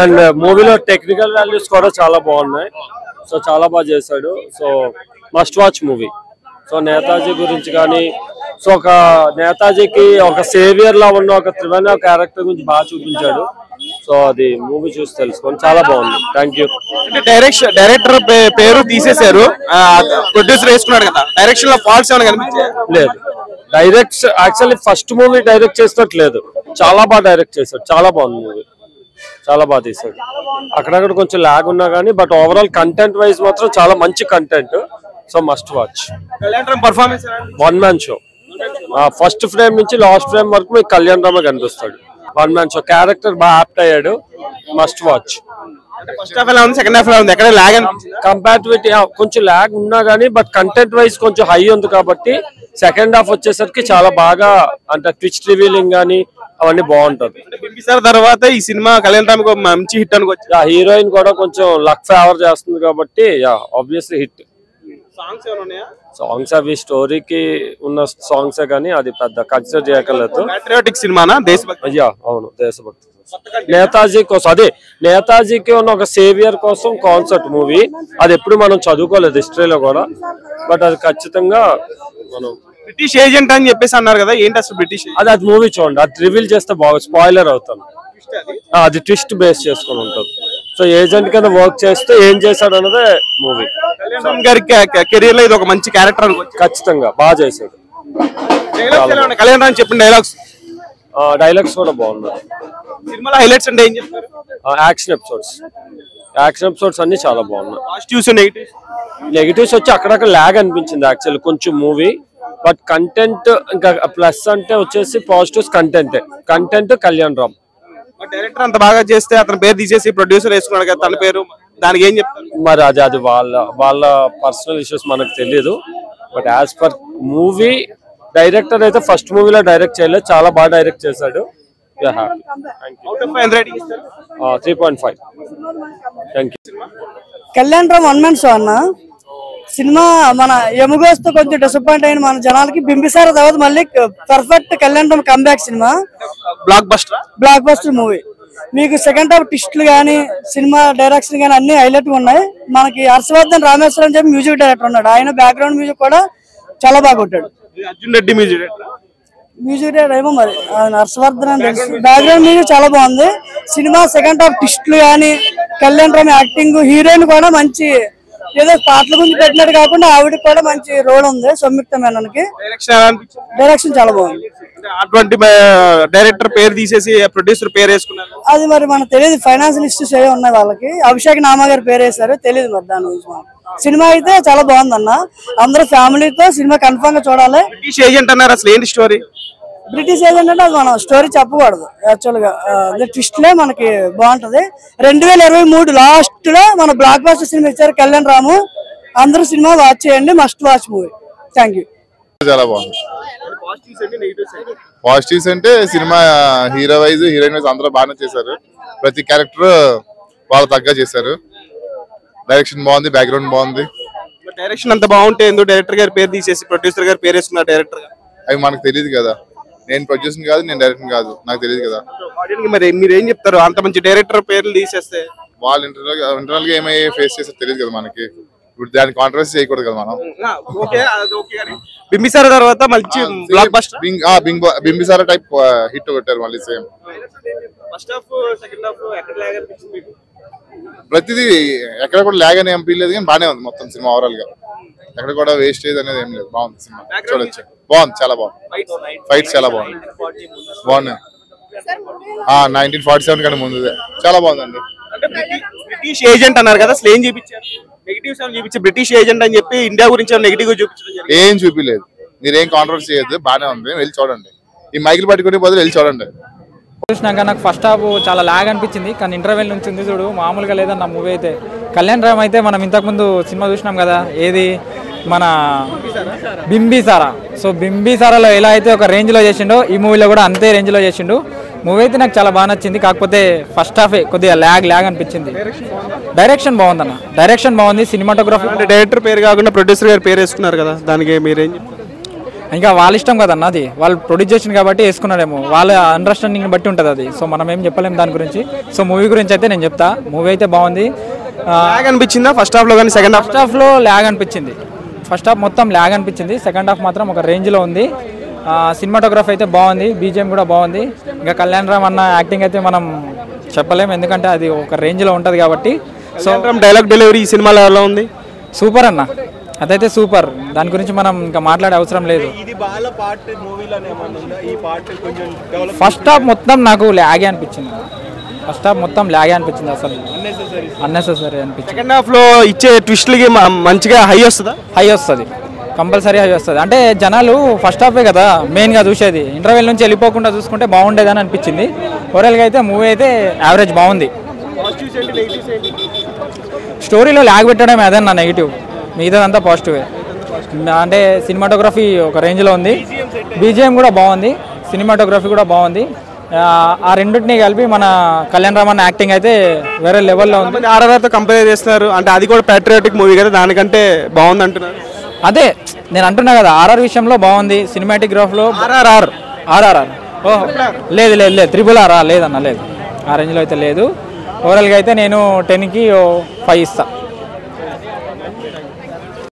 And మూవీలో technical values కూడా చాలా బాగున్నాయి. సో చాలా బాగా చేశాడు. So must watch movie. So Netaji గురించి కానీ, సో ఒక నేతాజీకి ఒక సేవియర్ లా ఉన్న ఒక త్రివేణ క్యారెక్టర్ గురించి బాగా చూపించాడు. సో అది మూవీ చూసి తెలుసుకోండి, చాలా బాగుంది. Thank you. డైరెక్టర్ పేరు తీసేశారు, ప్రొడ్యూసర్ వేసుకున్నాడు కదా, డైరెక్షన్ లో ఫాల్ట్స్ ఏమైనా కనిపించాయి? లేదు, యాక్చువల్లీ ఫస్ట్ మూవీ డైరెక్ట్ చేసినట్టు లేదు, చాలా బాగా డైరెక్ట్ చేశాడు. చాలా బాగుంది మూవీ, చాలా బాగా తీసాడు. అక్కడక్కడ కొంచెం లాగ్ ఉన్నా కానీ బట్ ఓవరాల్ కంటెంట్ వైజ్ మాత్రం చాలా మంచి content. So must watch. Performance one man show, first frame నుంచి లాస్ట్ ఫ్రేమ్ వరకు మీకు కళ్యాణ్ రామ కనిపిస్తాడు. వన్ మ్యాన్ షో, క్యారెక్టర్ బాగా యాప్ట్ అయ్యాడు. Must watch. ఫస్ట్ హాఫ్ ఎలా ఉంది, సెకండ్ హాఫ్ ఎలా ఉంది, ఎక్కడ లాగ్ కంపారిటివిటీ కొంచెం లాగ్ ఉన్నా గానీ బట్ కంటెంట్ వైజ్ కొంచెం హై ఉంది కాబట్టి సెకండ్ హాఫ్ వచ్చేసరికి చాలా బాగా అంటే ట్విస్ట్ రివీలింగ్ గానీ అవన్నీ బాగుంటది. బింబిసార తర్వాత ఈ సినిమా కళ్యాణ్ రామ్ మంచి హిట్ అనుకోవచ్చు. హీరోయిన్ కూడా కొంచెం లక్ ఫేవర్ చేస్తుంది కాబట్టి ఆబ్వియస్లీ హిట్. సాంగ్స్ అవి స్టోరీకి ఉన్న సాంగ్సే కానీ అది పెద్ద కన్సిడర్ చేయగలదు. సినిమానా దేశభక్తి? అయ్యా అవును, దేశభక్తి. నేతాజీ కోసం, అదే నేతాజీకి ఉన్న ఒక సేవియర్ కోసం కాన్సెప్ట్ మూవీ. అది ఎప్పుడు మనం చదువుకోలేదు హిస్టరీలో కూడా, బట్ అది ఖచ్చితంగా మనం బ్రిటిష్ ఏజెంట్ అని చెప్పేసి అన్నారు కదా, ఏంటి అసలు బ్రిటిష్? అది మూవీ చూడండి, అది రివీల్ చేస్తే బాగా స్పాయిలర్ అవుతాను. అది ట్విస్ట్ బేస్ చేసుకుని ఉంటుంది. సో ఏజెంట్ కింద వర్క్ చేస్తే ఏం చేశాడు అన్నదే మూవీ. గారి కెరీర్ లో ఇది ఒక మంచి క్యారెక్టర్ అనుకోవచ్చు. ఖచ్చితంగా బాగా చేశాడు. కళ్యాణ్ రామ్ చెప్పిన డైలాగ్స్ కూడా బాగున్నాయి. సినిమాలో హైలైట్స్ అంటే ఏం చెప్తారు? యాక్షన్ ఎపిసోడ్స్ అన్ని చాలా బాగున్నాయి. పాజిటివ్స్ నెగిటివ్స్ వచ్చి అక్కడక్కడ ల్యాగ్ అనిపించింది యాక్చువల్లీ కొంచెం మూవీ. బట్ కంటెంట్ ఇంకా ప్లస్ అంటే వచ్చేసి positives content Kalyan Ram. Director అంత బాగా చేస్తే అతని పేరు తీసేసి ప్రొడ్యూసర్ వేసుకున్నాడు కదా, తన పేరు, దానికి ఏం చెప్తారు? మరి అది వాళ్ళ పర్సనల్ ఇష్యూస్ మనకు తెలియదు. But as per movie director అయితే ఫస్ట్ మూవీలో డైరెక్ట్ చేయలేదు, చాలా బాగా డైరెక్ట్ చేశాడు. 3.5. Thank you. Kalyan Ram one man show అన్న సినిమా మన ఎముగోస్తో కొంచెం డిసప్పాయింట్ అయిన మన జనాలకి బింబిసార తర్వాత మళ్ళీ perfect Kalyan Ram comeback cinema. Block buster movie. మీకు సెకండ్ హాఫ్ ట్విస్ట్లు కానీ సినిమా డైరెక్షన్ కానీ అన్ని హైలైట్ గా ఉన్నాయి. మనకి హర్షవర్ధన్ రామేశ్వరం అని చెప్పి మ్యూజిక్ డైరెక్టర్ ఉన్నాడు, ఆయన బ్యాక్గ్రౌండ్ మ్యూజిక్ కూడా చాలా బాగా కొట్టాడు. అర్జున్ రెడ్డి మ్యూజిక్ డైరెక్టర్ ఏమో మరి హర్షవర్ధన్ అని తెలుసు. బ్యాక్గ్రౌండ్ మ్యూజిక్ చాలా బాగుంది. సినిమా సెకండ్ హాఫ్ ట్విస్ట్లు కానీ కళ్యాణ్ రామ్ యాక్టింగ్, హీరోయిన్ కూడా మంచి ఏదో పాటల గురించి పెట్టినట్టు కాకుండా ఆవిడకి కూడా మంచి రోల్ ఉంది. సంయుక్త మేనన్కి డైరెక్షన్ చాలా బాగుంది. అటువంటి డైరెక్టర్ పేరు తీసేసి ప్రొడ్యూసర్ పేరు వేసుకున్నారు, అది మరి మనకు తెలియదు. ఫైనాన్షియల్ ఇష్యూస్ ఏ ఉన్నాయి వాళ్ళకి. అభిషేక్ నామా గారు పేరు వేశారు, తెలియదు మరి దాని గురించి. సినిమా అయితే చాలా బాగుంది అన్న, అందరూ ఫ్యామిలీతో సినిమా కన్ఫర్మ్ గా చూడాలి. బ్రిటిష్ ఏజెంట్ అన్నారు, అసలు ఏంటి స్టోరీ? బ్రిటిష్ ఏజెంట్ అంటే అది మనం స్టోరీ చెప్పకూడదు యాక్చువల్ గా. ట్విస్ట్లే మనకి బాగుంటది. 2023 లాస్ట్ లో మన బ్లాక్ బస్టర్ సినిమా ఇచ్చారు కళ్యాణ్ రాము. అందరూ సినిమా వాచ్ చేయండి, must watch movie. Thank you. చాలా బాగుంది. పాజిటివ్స్ అంటే cinema hero wise heroine wise అందరూ బాగానే చేశారు. ప్రతి క్యారెక్టర్ వాళ్ళ తగ్గ చేశారు. డైరెక్షన్ బాగుంది, బ్యాక్గ్రౌండ్ బాగుంది. డైరెక్షన్ అంత బాగుంటే ఎందుకు డైరెక్టర్ గారి పేరు తీసేసి ప్రొడ్యూసర్ గారు పేరు వేసుకున్నారు డైరెక్టర్ గారు? అవి మనకు తెలియదు కదా, నేను ప్రొడ్యూసర్ కాదు, నేను డైరెక్టర్ కాదు, నాకు తెలియదు కదా. మరి మీరు ఏం చెప్తారు, అంత మంచి డైరెక్టర్ పేర్లు తీసేస్తే? వాళ్ళు ఇంటర్నల్ గా ఏమై ఫేస్ చేస్తే తెలియదు కదా మనకి. ఇప్పుడు దాన్ని కాంట్రవర్సీ చేయకూడదు కదా మనం. బింబిసార తర్వాత మంచి block buster, Bimbisara type hit కొట్టారు మళ్ళీ సేమ్. ప్రతిదీ ఎక్కడ కూడా ల్యాగ్ అని ఏం ఫీల్ కానీ బాగానే ఉంది మొత్తం సినిమా ఓవరాల్ గా. ఎక్కడ కూడా వేస్టేజ్ అనేది ఏం లేదు, బాగుంది సినిమా, చూడొచ్చు. బాగుంది, చాలా బాగుంది. ఫైట్స్ చాలా బాగుంది, బాగున్నాయి. 1947 కంటే ముందుదే చాలా బాగుందండి. బ్రిటిష్ ఏజెంట్ అన్నారు కదా, అసలు ఏం చూపించారు? నెగిటివ్స్ చూపించారు. బ్రిటిష్ ఏజెంట్ అని చెప్పి ఇండియా గురించి నెగిటివ్ చూపించారు, ఏం చూపించలేదు. మీరేం కాంట్రవర్సీ చేయొద్దు, బాగానే ఉంది, వెళ్ళి చూడండి. ఈ మైకిల్ పట్టుకునే బదులు వెళ్ళి చూడండి. చూసినాక నాకు ఫస్ట్ హాఫ్ చాలా లాగ్ అనిపించింది, కానీ ఇంటర్వెల్ నుంచి ఉంది చూడు మామూలుగా లేదన్న మూవీ అయితే. కళ్యాణ్ రామ్ అయితే మనం ఇంతకుముందు సినిమా చూసినాం కదా, ఏది మన బింబిసారా. సో బింబిసారాలో ఎలా అయితే ఒక రేంజ్లో చేసిండో ఈ మూవీలో కూడా అంతే రేంజ్లో చేసిండు. మూవీ అయితే నాకు చాలా బాగా నచ్చింది. కాకపోతే ఫస్ట్ హాఫే కొద్దిగా ల్యాగ్ అనిపించింది. డైరెక్షన్ బాగుందన్న, డైరెక్షన్ బాగుంది. సినిమాటోగ్రఫీ డైరెక్టర్ పేరు కాకుండా ప్రొడ్యూసర్ గారు పేరు వేసుకున్నారు కదా, దానికి మీరేం ఇంకా వాళ్ళ ఇష్టం కదన్న, అది వాళ్ళు ప్రొడ్యూస్ చేసింది కాబట్టి వేసుకున్నాడేమో, వాళ్ళ అండర్స్టాండింగ్ బట్టి ఉంటుంది అది. సో మనం ఏం చెప్పలేము దాని గురించి. సో మూవీ గురించి అయితే నేను చెప్తా, మూవీ అయితే బాగుంది. ల్యాగ్ అనిపించిందా ఫస్ట్ హాఫ్లో కానీ సెకండ్ హాఫ్? ఫస్ట్ హాఫ్లో ల్యాగ్ అనిపించింది, ఫస్ట్ హాఫ్ మొత్తం ల్యాగ్ అనిపించింది. సెకండ్ హాఫ్ మాత్రం ఒక రేంజ్లో ఉంది. సినిమాటోగ్రఫీ అయితే బాగుంది, బీజిఎం కూడా బాగుంది. ఇంకా కళ్యాణ్ రామ్ అన్న యాక్టింగ్ అయితే మనం చెప్పలేము, ఎందుకంటే అది ఒక రేంజ్లో ఉంటుంది కాబట్టి. సో డైలాగ్ డెలివరీ ఈ సినిమాలో ఎలా ఉంది? సూపర్ అన్న, అదైతే సూపర్, దాని గురించి మనం ఇంకా మాట్లాడే అవసరం లేదు. ఫస్ట్ హాఫ్ మొత్తం నాకు ల్యాగే అనిపించింది, ఫస్ట్ హాఫ్ మొత్తం ల్యాగే అనిపించింది, అసలు అన్నెసెసరీ అనిపించింది. సెకండ్ హాఫ్లో ఇచ్చే ట్విస్ట్లకి మంచిగా హై వస్తుందా? హై వస్తుంది, కంపల్సరీ హై వస్తుంది. అంటే జనాలు ఫస్ట్ హాఫే కదా మెయిన్గా చూసేది, ఇంటర్వెల్ నుంచి వెళ్ళిపోకుండా చూసుకుంటే బాగుండేదని అనిపించింది. ఓవరాల్గా అయితే మూవీ అయితే యావరేజ్ బాగుంది. స్టోరీలో ల్యాగ్ పెట్టడమే అదన్నా నెగిటివ్, మిగతాదంతా పాజిటివే. అంటే సినిమాటోగ్రఫీ ఒక రేంజ్లో ఉంది, బీజిఎం కూడా బాగుంది, సినిమాటోగ్రఫీ కూడా బాగుంది. ఆ రెండింటిని కలిపి మన కళ్యాణ్ రామన్ యాక్టింగ్ అయితే వేరే లెవెల్లో ఉంది. ఆర్ఆర్ఆర్తో కంపేర్ చేస్తున్నారు, అంటే అది కూడా ప్యాట్రియాటిక్ మూవీ కదా, దానికంటే బాగుంది అంటున్నారు. అదే నేను అంటున్నా కదా, ఆర్ఆర్ విషయంలో బాగుంది, సినిమాటోగ్రఫీలో ఆర్ఆర్ఆర్ ఓహో లేదు లేదు లేదు RRR లేదన్న, లేదు ఆ రేంజ్లో అయితే లేదు. ఓవరాల్గా అయితే నేను 10కి 5 ఇస్తాను.